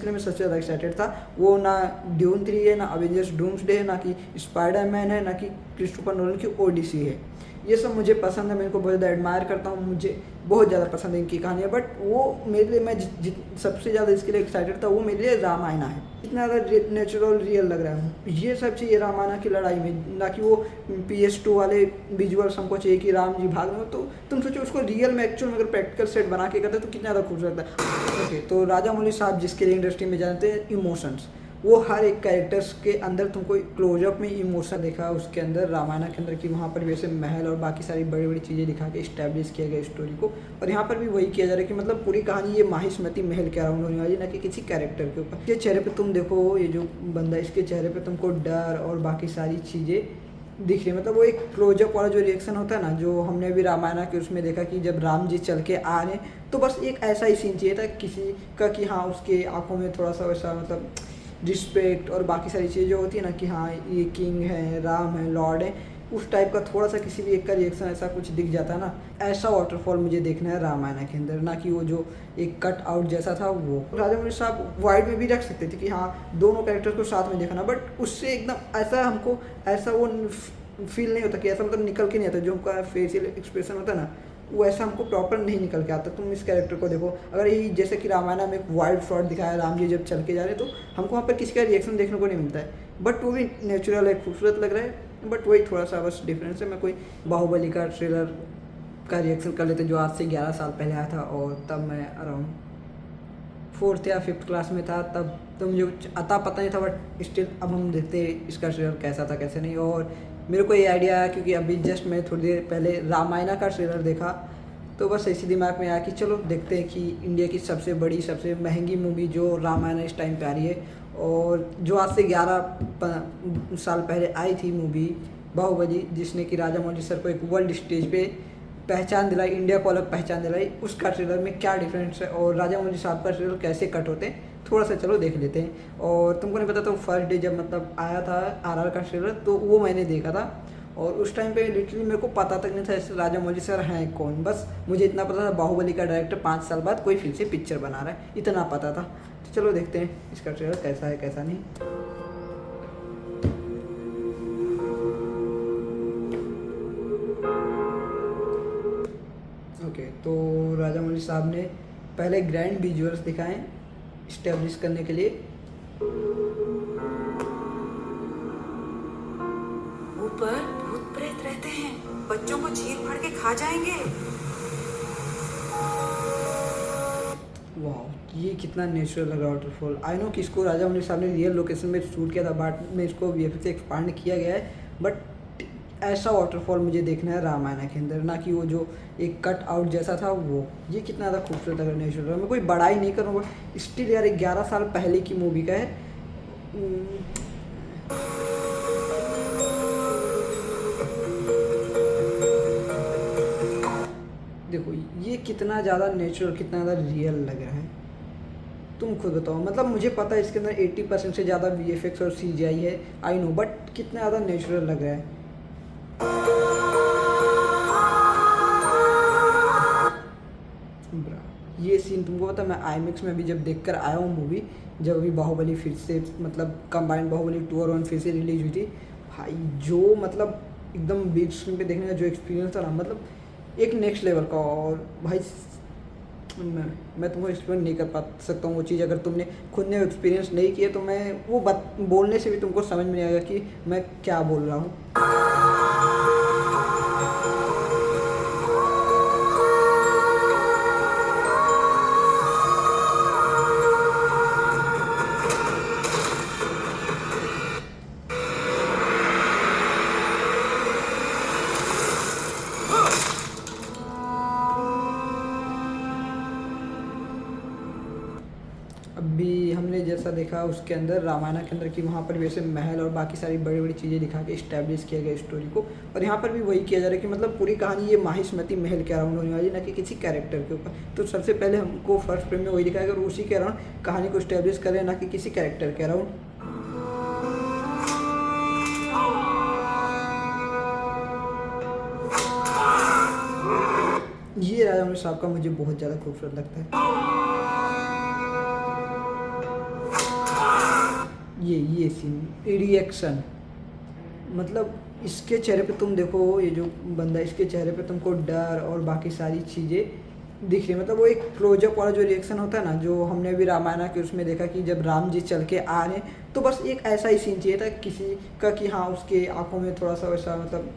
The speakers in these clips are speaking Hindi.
इसलिए मैं सबसे ज़्यादा एक्साइटेड था। वो ना ड्यून 3 है, ना अवेंजर्स डूम्सडे है, ना कि स्पाइडरमैन है, ना कि क्रिस्टोफर नोलन की ओडिसी है। ये सब मुझे पसंद है, मैं इनको बहुत ज़्यादा एडमायर करता हूँ, मुझे बहुत ज़्यादा पसंद है इनकी कहानियाँ। बट वो मेरे लिए, मैं सबसे ज़्यादा इसके लिए एक्साइटेड था, वो मेरे लिए रामायण है। इतना ज़्यादा नेचुरल रियल लग रहा है ये सब चाहिए रामायण की लड़ाई में, ना कि वो PS2 वाले विजुअल्स हमको चाहिए कि राम जी भाग रहे हो। तो तुम सोचो उसको रियल में, एक्चुअल में अगर प्रैक्टिकल सेट बना के करते तो कितना ज़्यादा खूबसूरत है। ओके, तो राजामौली साहब जिसके लिए इंडस्ट्री में जानते हैं इमोशंस, वो हर एक कैरेक्टर्स के अंदर तुमको क्लोजअप में इमोशन देखा उसके अंदर, रामायण के अंदर, कि वहाँ पर वैसे महल और बाकी सारी बड़ी बड़ी चीज़ें दिखा के इस्टेब्लिश किया गया स्टोरी को। और यहाँ पर भी वही किया जा रहा है कि मतलब पूरी कहानी ये माहिष्मती महल के अराउंड होने वाली, ना कि किसी कैरेक्टर के ऊपर। इसके चेहरे पे तुम देखो, ये जो बंदा, इसके चेहरे पे तुमको डर और बाकी सारी चीज़ें दिख रही है। मतलब वो एक क्लोजअप वाला जो रिएक्शन होता है ना, जो हमने अभी रामायण के उसमें देखा कि जब राम जी चल के आ रहे हैं, तो बस एक ऐसा ही सीन चाहिए था किसी का कि हाँ उसके आंखों में थोड़ा सा वैसा मतलब रिस्पेक्ट और बाकी सारी चीज़ें जो होती है ना कि हाँ ये किंग है, राम है, लॉर्ड है, उस टाइप का थोड़ा सा किसी भी एक का रिएक्शन ऐसा कुछ दिख जाता है ना। ऐसा वाटरफॉल मुझे देखना है रामायण के अंदर, ना कि वो जो एक कट आउट जैसा था। वो राजामौली साहब वाइड में भी रख सकते थे कि हाँ दोनों कैरेक्टर को साथ में देखना, बट उससे एकदम ऐसा हमको ऐसा वो फील नहीं होता कि ऐसा मतलब निकल के नहीं आता, जो उनका फेशियल एक्सप्रेशन होता है ना, वो ऐसा हमको प्रॉपर नहीं निकल के आता। तुम इस कैरेक्टर को देखो, अगर यही जैसे कि रामायण में एक वाइड शॉट दिखाया राम जी जब चल के जा रहे हैं, तो हमको वहाँ पर किसी का रिएक्शन देखने को नहीं मिलता है, बट वो भी नेचुरल है, खूबसूरत लग रहा है। बट वही थोड़ा सा बस डिफरेंस है। मैं कोई बाहुबली का ट्रेलर का रिएक्शन कर लेते जो आज से 11 साल पहले आया था, और तब मैं अराउंड 4th या 5th क्लास में था, तब तो मुझे कुछ अता पता नहीं था, बट स्टिल अब हम देखते इसका ट्रेलर कैसा था कैसे नहीं। और मेरे को ये आइडिया आया क्योंकि अभी जस्ट मैं थोड़ी देर पहले रामायण का ट्रेलर देखा, तो बस ऐसी दिमाग में आया कि चलो देखते हैं कि इंडिया की सबसे बड़ी सबसे महंगी मूवी जो रामायण इस टाइम पे आ रही है, और जो आज से 11 साल पहले आई थी मूवी बाहुबली, जिसने कि राजामौली सर को एक वर्ल्ड स्टेज पे पहचान दिलाई, इंडिया को अलग पहचान दिलाई, उसका ट्रेलर में क्या डिफरेंस है और राजामौली साहब का ट्रेलर कैसे कट होते हैं, थोड़ा सा चलो देख लेते हैं। और तुमको नहीं पता, तो फर्स्ट डे जब मतलब आया था RR का ट्रेलर, तो वो मैंने देखा था, और उस टाइम पे लिटरली मेरे को पता तक नहीं था ऐसे राजामौली सर हैं कौन। बस मुझे इतना पता था बाहुबली का डायरेक्टर 5 साल बाद कोई फिर से पिक्चर बना रहा है, इतना पता था। तो चलो देखते हैं इसका ट्रेलर कैसा है कैसा नहीं। ओके, तो राजामौली साहब ने पहले ग्रैंड विजुअल्स दिखाएं इस्टेब्लिश करने के लिए। ऊपर भूत प्रेत रहते हैं, बच्चों को चीर फाड़ के खा जाएंगे। वाह, ये कितना नेचुरल लग रहा है वाटरफॉल। आई नो कि इसको राजामौली साहब ने रियल लोकेशन में शूट किया था, बट में इसको VFX से एक्सपांड किया गया है। बट ऐसा वाटरफॉल मुझे देखना है रामायण के अंदर, ना कि वो जो एक कट आउट जैसा था वो। ये कितना ज़्यादा खूबसूरत लग रहा है नेचुरल। मैं कोई बड़ाई नहीं करूँगा, स्टिल यार 11 साल पहले की मूवी का है। देखो ये कितना ज़्यादा नेचुरल, कितना ज़्यादा रियल लग रहा है, तुम खुद बताओ। मतलब मुझे पता है इसके अंदर 80% से ज़्यादा VFX और CGI है, आई नो, बट कितना ज़्यादा नेचुरल लग रहा है। ये सीन तुमको पता, मैं IMAX में अभी जब देख कर आया हूँ मूवी, जब अभी बाहुबली फिर से मतलब कंबाइंड बाहुबली 2 और 1 फिर से रिलीज हुई थी भाई, जो मतलब एकदम बिग स्क्रीन पे देखने का जो एक्सपीरियंस था ना, मतलब एक नेक्स्ट लेवल का। और भाई मैं तुमको एक्सप्लेन नहीं कर पा सकता हूँ वो चीज़, अगर तुमने खुद ने एक्सपीरियंस नहीं किया तो मैं वो बोलने से भी तुमको समझ में नहीं आएगा कि मैं क्या बोल रहा हूँ। अभी हमने जैसा देखा उसके अंदर रामायण के अंदर कि वहाँ पर वैसे महल और बाकी सारी बड़ी बड़ी चीज़ें दिखा के इस्टेब्लिश किया गया स्टोरी को, और यहाँ पर भी वही किया जा रहा है कि मतलब पूरी कहानी ये माहिष्मती महल के अराउंड होने वाली, ना कि किसी कैरेक्टर के ऊपर। तो सबसे पहले हमको फर्स्ट फ्रेम में वही दिखाया, और उसी के अराउंड कहानी को इस्टेब्लिश करें, ना कि किसी कैरेक्टर के अराउंड। ये राजामौली साहब का मुझे बहुत ज़्यादा खूबसूरत लगता है। ये सीन रिएक्शन, मतलब इसके चेहरे पे तुम देखो, ये जो बंदा है, इसके चेहरे पे तुमको डर और बाकी सारी चीज़ें दिख रही है। मतलब वो एक क्लोजअप वाला जो रिएक्शन होता है ना, जो हमने अभी रामायण के उसमें देखा कि जब राम जी चल के आ रहे हैं, तो बस एक ऐसा ही सीन चाहिए था किसी का कि हाँ उसके आंखों में थोड़ा सा वैसा मतलब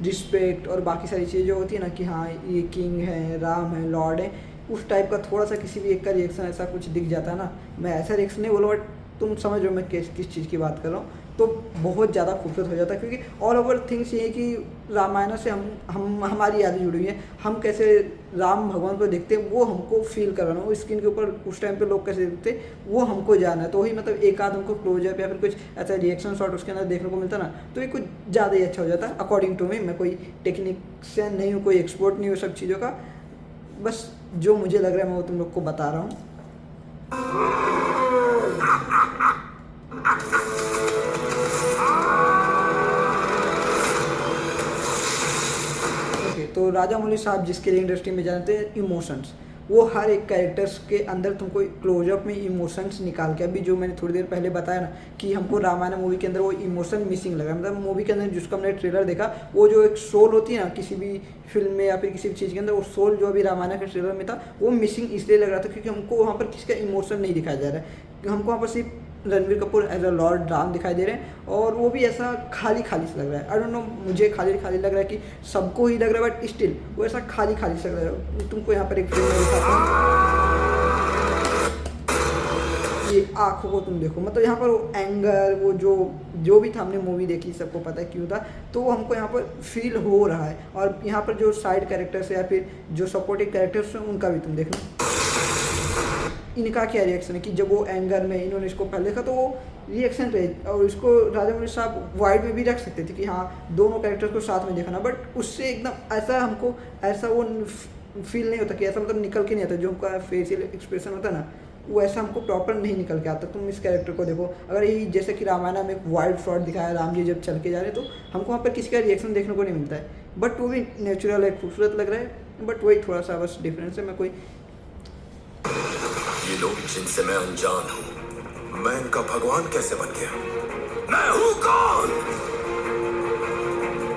रिस्पेक्ट और बाकी सारी चीज़ें जो होती है ना कि हाँ ये किंग है, राम है, लॉर्ड है, उस टाइप का थोड़ा सा किसी भी एक का रिएक्शन ऐसा कुछ दिख जाता है ना। मैं ऐसा रिएक्शन नहीं बोलूँ, बट तुम समझ रहे हो मैं किस चीज़ की बात कर रहा हूँ, तो बहुत ज़्यादा खूबसूरत हो जाता है। क्योंकि ऑल ओवर थिंग्स ये है कि रामायण से हम हमारी यादें जुड़ी हुई हैं, हम कैसे राम भगवान को देखते हैं वो हमको फील करवाना, वो स्क्रीन के ऊपर उस टाइम पे लोग कैसे देखते वो हमको जाना है। तो वही मतलब एक आध हमको क्लोजअप या फिर कुछ ऐसा रिएक्शन शॉट उसके अंदर देखने को मिलता ना, तो ये कुछ ज़्यादा ही अच्छा हो जाता है अकॉर्डिंग टू मी। मैं कोई टेक्निशियन नहीं हूँ, कोई एक्सपर्ट नहीं हूँ सब चीज़ों का, बस जो मुझे लग रहा है मैं वो तुम लोग को बता रहा हूँ। तो राजा मौली साहब जिसके लिए इंडस्ट्री में जानते हैं इमोशंस, वो हर एक कैरेक्टर्स के अंदर तुमको क्लोजअप में इमोशंस निकाल के, अभी जो मैंने थोड़ी देर पहले बताया ना कि हमको रामायण मूवी के अंदर वो इमोशन मिसिंग लगा। मतलब मूवी के अंदर जिसका हमने ट्रेलर देखा, वो जो एक सोल होती है ना किसी भी फिल्म में या फिर किसी भी चीज़ के अंदर, वो सोल जो अभी रामायण के ट्रेलर में था वो मिसिंग इसलिए लग रहा था क्योंकि हमको वहाँ पर किसी का इमोशन नहीं दिखाया जा रहा है। हमको वहाँ पर सिर्फ Ranbir Kapoor as a lord Ram दिखाई दे रहे हैं, और वो भी ऐसा खाली खाली सा लग रहा है। आई डोंट नो, मुझे खाली खाली लग रहा है कि सबको ही लग रहा है, बट स्टिल वो ऐसा खाली खाली सा लग रहा है। तुमको यहाँ पर एक फिल्म में दिखाता हूँ, ये आँखों को तुम देखो, मतलब यहाँ पर वो एंगर, वो जो भी था, हमने मूवी देखी सबको पता है क्यों था, तो वो हमको यहाँ पर फील हो रहा है। और यहाँ पर जो साइड कैरेक्टर्स है या फिर जो सपोर्टिव कैरेक्टर्स हैं उनका भी तुम देखना, इनका क्या रिएक्शन है कि जब वो एंगर में इन्होंने इसको पहले देखा तो वो रिएक्शन पे, और इसको राजा मौली साहब वाइड में भी रख सकते थे कि हाँ दोनों कैरेक्टर्स को साथ में देखना, बट उससे एकदम ऐसा हमको ऐसा वो फील नहीं होता कि ऐसा मतलब निकल के नहीं आता, जो उनका फेशियल एक्सप्रेशन होता है ना वो ऐसा हमको प्रॉपर नहीं निकल के आता। तुम इस कैरेक्टर को देखो, अगर यही जैसे कि रामायण में एक वाइड शॉट दिखाया राम जी जब चल के जा रहे हैं, तो हमको वहाँ पर किसी का रिएक्शन देखने को नहीं मिलता है, बट वो भी नेचुरल है, खूबसूरत लग रहा है। बट वही थोड़ा सा बस डिफरेंस है। मैं कोई ये लोग जिनसे मैं अनजान हूँ, मैं इनका भगवान कैसे बन गया? मैं हूँ कौन?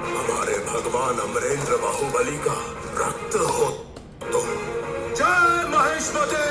हमारे भगवान अमरेंद्र बाहुबली का रक्त हो तो जय महेश्वरी।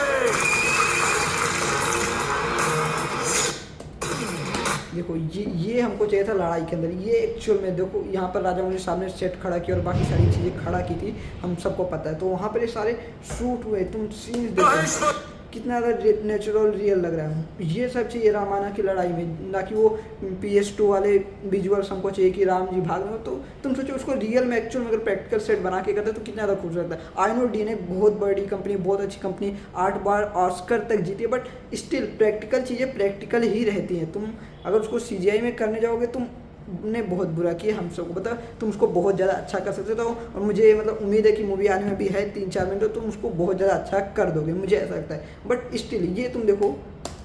देखो ये हमको चाहिए था लड़ाई के अंदर, ये एक्चुअल में देखो यहाँ पर राजा मौली साहब ने सेट खड़ा किया और बाकी सारी चीज़ें खड़ा की थी, हम सबको पता है। तो वहाँ पर ये सारे शूट हुए, तुम सीन्स देखो कितना ज़्यादा नेचुरल रियल लग रहा है। ये सब चाहिए रामायण की लड़ाई में, ना कि वो PS2 वाले विजुअल्स हमको चाहिए कि राम जी भाग रहे हो। तो तुम सोचो उसको रियल में एक्चुअल में अगर प्रैक्टिकल सेट बना के करते तो कितना ज़्यादा खूबसूरत है। आई नो DNA बहुत बड़ी कंपनी, बहुत अच्छी कंपनी, 8 बार ऑस्कर तक जीती है, बट स्टिल प्रैक्टिकल चीज़ें प्रैक्टिकल ही रहती हैं। तुम अगर उसको CGI में करने जाओगे तुमने बहुत बुरा किया, हम सबको पता, तुम उसको बहुत ज़्यादा अच्छा कर सकते हो। और मुझे मतलब उम्मीद है कि मूवी आने में भी है 3-4 मिनट, तो तुम उसको बहुत ज़्यादा अच्छा कर दोगे, मुझे ऐसा लगता है। बट स्टिल ये तुम देखो,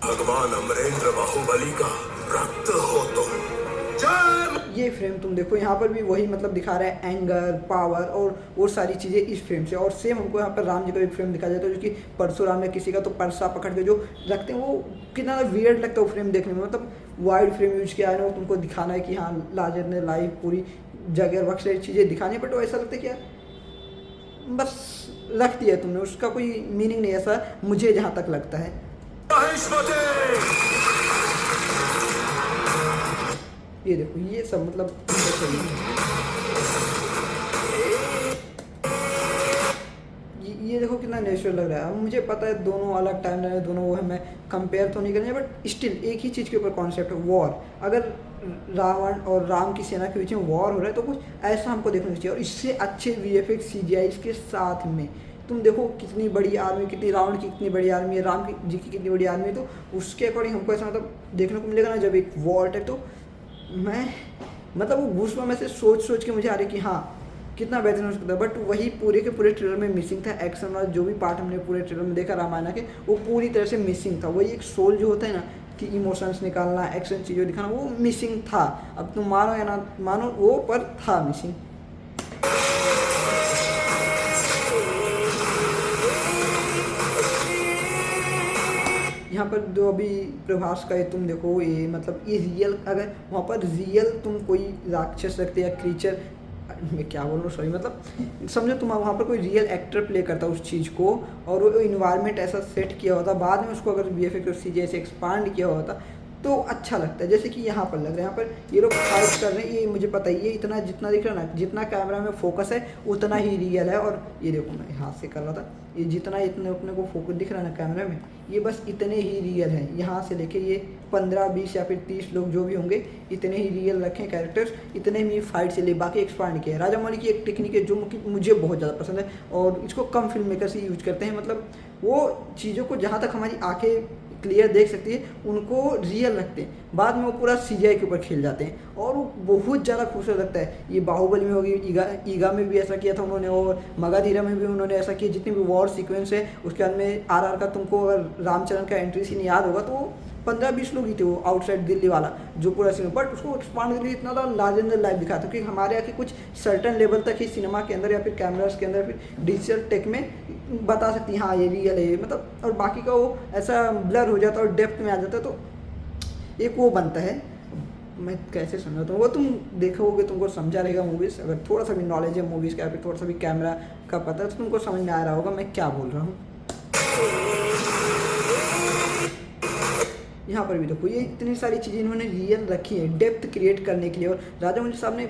भगवान अमरेंद्र बाहुबली का रक्त हो तो ये फ्रेम तुम देखो, यहाँ पर भी वही मतलब दिखा रहा है एंगर, पावर और वो सारी चीज़ें इस फ्रेम से। और सेम हमको यहाँ पर राम जी का एक फ्रेम दिखाया जाता है, जो कि परशुराम या किसी का तो परसा पकड़ के जो रखते हैं, वो कितना वियर्ड लगता है वो फ्रेम देखने में। मतलब वाइड फ्रेम यूज किया है ना, तुमको दिखाना है कि हाँ लार्जर ने लाइव पूरी जगह वक्त सारी चीज़ें दिखानी है, बट वो ऐसा लगता है कि यार बस रख दिया तुमने, उसका कोई मीनिंग नहीं, ऐसा मुझे जहाँ तक लगता है। ये देखो ये सब मतलब ये देखो कितना नेचुरल लग रहा है। अब मुझे पता है दोनों अलग टाइम लाइन है, दोनों वो है, मैं कंपेयर तो नहीं करेंगे, बट स्टिल एक ही चीज़ के ऊपर कॉन्सेप्ट है, वॉर। अगर रावण और राम की सेना के बीच में वॉर हो रहा है तो कुछ ऐसा हमको देखने को चाहिए, और इससे अच्छे VFX CGI के साथ में। तुम देखो कितनी बड़ी आर्मी, कितनी रावण की कितनी बड़ी आर्मी है, राम जी की कितनी बड़ी आर्मी है, तो उसके अकॉर्डिंग हमको ऐसा मतलब देखने को मिलेगा ना जब एक वॉर टाइप। तो मैं मतलब वो गूज़बम्प में से सोच के मुझे आ रही कि हाँ कितना बेहतरीन हो सकता है, बट वही पूरे के पूरे ट्रेलर में मिसिंग था। एक्शन वाला जो भी पार्ट हमने पूरे ट्रेलर में देखा रामायण के, वो पूरी तरह से मिसिंग था। वही एक सोल जो होता है ना कि इमोशंस निकालना, एक्शन चीज़ें दिखाना, वो मिसिंग था। अब तुम मानो या ना मानो, वो पर था मिसिंग। यहाँ यहाँ पर जो अभी प्रभास का है तुम देखो, ये मतलब ये रियल, अगर वहाँ पर रियल तुम कोई राक्षस रखते या क्रीचर, मैं क्या बोल रहा हूँ सॉरी, मतलब समझो तुम वहाँ पर कोई रियल एक्टर प्ले करता उस चीज़ को, और वो इन्वायरमेंट ऐसा सेट किया होता, बाद में उसको अगर VFX और CGI से एक्सपांड किया होता तो अच्छा लगता है। जैसे कि यहाँ पर लग रहा है, यहाँ पर ये लोग फाइट कर रहे हैं, ये मुझे पता ही है, इतना जितना दिख रहा है ना, जितना कैमरा में फोकस है उतना ही रियल है। और ये देखो मैं हाथ से कर रहा था, ये जितना इतने अपने को फोकस दिख रहा है ना कैमरा में, ये बस इतने ही रियल हैं। यहाँ से लेके ये 15, 20 या फिर 30 लोग जो भी होंगे, इतने ही रियल रखें कैरेक्टर्स, इतने में फाइट से ले, बाकी एक्सपांड किया है। राजामौली की एक टेक्निक है जो मुझे बहुत ज़्यादा पसंद है, और इसको कम फिल्म मेकर्स ही यूज करते हैं। मतलब वो चीज़ों को जहाँ तक हमारी आँखें क्लियर देख सकती है उनको रियल रखते हैं, बाद में वो पूरा CGI के ऊपर खेल जाते हैं, और वो बहुत ज़्यादा खूबसूरत लगता है। ये बाहुबली में होगी, ईगा में भी ऐसा किया था उन्होंने, और मगधीरा में भी उन्होंने ऐसा किया। जितने भी वॉर सीक्वेंस है उसके बाद में RR का तुमको अगर रामचरण का एंट्री सीन याद होगा तो 15-20 लोग ही थे वो आउटसाइड दिल्ली वाला जो पूरा सीन, बट उसको एक्सपांड करके इतना ज़्यादा लार्जर देन लाइफ दिखाता, क्योंकि हमारे यहाँ के कुछ सर्टन लेवल तक ही सिनेमा के अंदर या फिर कैमरास के अंदर फिर डिजिटल टेक में बता सकती हैं हाँ ये रियल है, मतलब, और बाकी का वो ऐसा ब्लर हो जाता है और डेप्थ में आ जाता है, तो एक वो बनता है। मैं कैसे समझाता हूँ, वो तुम देखोगे तुमको समझा रहेगा मूवीज़, अगर थोड़ा सा भी नॉलेज है मूवीज़ का या फिर थोड़ा सा भी कैमरा का पता है तो तुमको समझ में आ रहा होगा मैं क्या बोल रहा हूँ। यहाँ पर भी देखो ये इतनी सारी चीज़ें इन्होंने रियल रखी है डेप्थ क्रिएट करने के लिए, और राजामौली साहब ने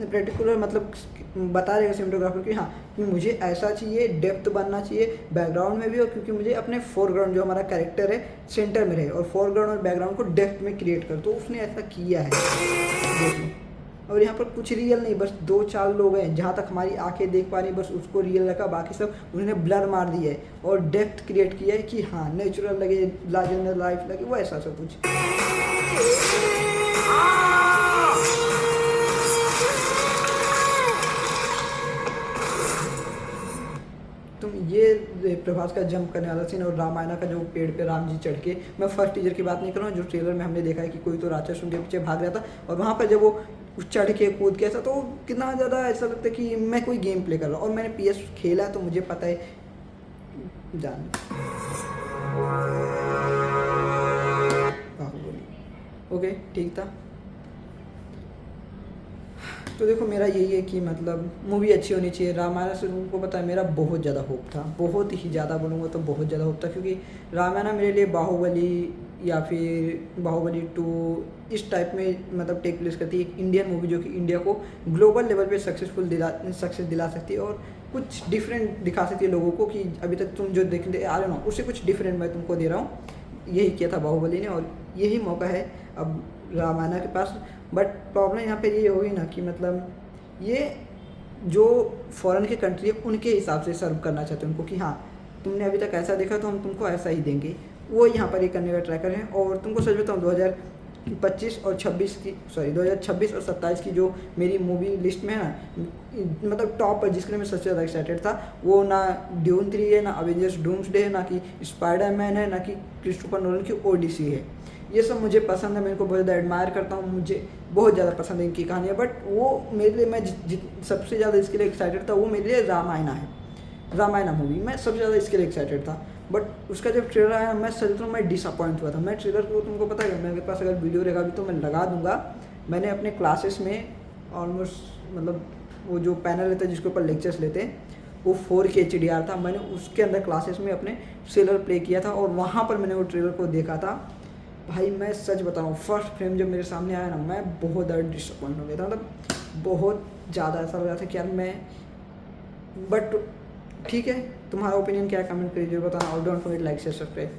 पर्टिकुलर मतलब बता रहेगा सिनेमेटोग्राफर कि हाँ कि मुझे ऐसा चाहिए, डेप्थ बनना चाहिए बैकग्राउंड में भी, और क्योंकि मुझे अपने फोरग्राउंड जो हमारा कैरेक्टर है सेंटर में रहे, और फोरग्राउंड और बैकग्राउंड को डेप्थ में क्रिएट कर, तो उसने ऐसा किया है देख लो। और यहाँ पर कुछ रियल नहीं, बस 2-4 लोग हैं जहाँ तक हमारी आंखें देख पा रही बस उसको रियल रखा, बाकी सब उन्होंने ब्लर मार दिया है और डेप्थ क्रिएट किया है कि हाँ नेचुरल लगे, लार्जर लाइफ लगे, वो ऐसा सब कुछ। तुम ये प्रभास का जंप करने वाला सीन और रामायण का जो पेड़ पे राम जी चढ़ के, मैं फर्स्ट टीजर की बात नहीं कर रहा हूँ, जो ट्रेलर में हमने देखा है कि कोई तो राक्षस उनके पीछे भाग रहा था, और वहाँ पर जब वो चढ़ के कूद के ऐसा, तो कितना ज़्यादा ऐसा लगता है कि मैं कोई गेम प्ले कर रहा हूँ, और मैंने PS खेला तो मुझे पता है जान बाहुबली। ओके ठीक था। तो देखो मेरा यही है कि मतलब मूवी अच्छी होनी चाहिए। रामायण से तुमको पता है मेरा बहुत ज़्यादा होप था, बहुत ही ज़्यादा बोलूँगा तो बहुत ज़्यादा होप था, क्योंकि रामायण मेरे लिए बाहुबली या फिर बाहुबली 2 इस टाइप में मतलब टेक प्लेस करती है, एक इंडियन मूवी जो कि इंडिया को ग्लोबल लेवल पे सक्सेस दिला सकती है, और कुछ डिफरेंट दिखा सकती है लोगों को कि अभी तक तुम जो देखते आ रहे हो ना उससे कुछ डिफरेंट मैं तुमको दे रहा हूँ। यही किया था बाहुबली ने, और यही मौका है अब रामायण के पास। बट प्रॉब्लम यहाँ पे ये होगी ना कि मतलब ये जो फॉरेन की कंट्री है उनके हिसाब से सर्व करना चाहते हैं उनको कि हाँ तुमने अभी तक ऐसा देखा तो हम तुमको ऐसा ही देंगे, वो यहाँ पर ये करने का ट्राई कर रहे हैं। और तुमको सच बताऊँ 2025 और 2026 और 27 की जो मेरी मूवी लिस्ट में है ना, मतलब टॉप पर जिसके लिए मैं सबसे ज़्यादा एक्साइटेड था, वो ना ड्यून 3 है, ना अवेंजर्स डूम्सडे है, ना कि स्पाइडरमैन है, ना कि क्रिस्टोफर नोलन की ओडिसी है। ये सब मुझे पसंद है, मैं इनको बहुत ज़्यादा एडमायर करता हूँ, मुझे बहुत ज़्यादा पसंद है इनकी कहानियाँ। बट वो मेरे लिए मैं सबसे ज़्यादा इसके लिए एक्साइटेड था वो मेरे लिए रामायण मूवी, मैं सबसे ज़्यादा इसके लिए एक्साइटेड था। बट उसका जब ट्रेलर आया मैं सच बताऊँ मैं डिसअपॉइंट हुआ था। मैं ट्रेलर को तुमको पता है मेरे पास अगर वीडियो रहेगा भी तो मैं लगा दूंगा। मैंने अपने क्लासेस में ऑलमोस्ट मतलब वो जो पैनल रहता है जिसके ऊपर लेक्चर्स लेते हैं वो 4K HDR था, मैंने उसके अंदर क्लासेस में अपने ट्रेलर प्ले किया था और वहाँ पर मैंने वो ट्रेलर को देखा था। भाई मैं सच बता रहा हूँ फर्स्ट फ्रेम जब मेरे सामने आया ना मैं बहुत ज़्यादा डिसअपॉइंट हो गया था, मतलब बहुत ज़्यादा ऐसा लग रहा था कि यार मैं, बट ठीक है तुम्हारा ओपिनियन क्या है कमेंट करिए बताना और don't forget like share subscribe.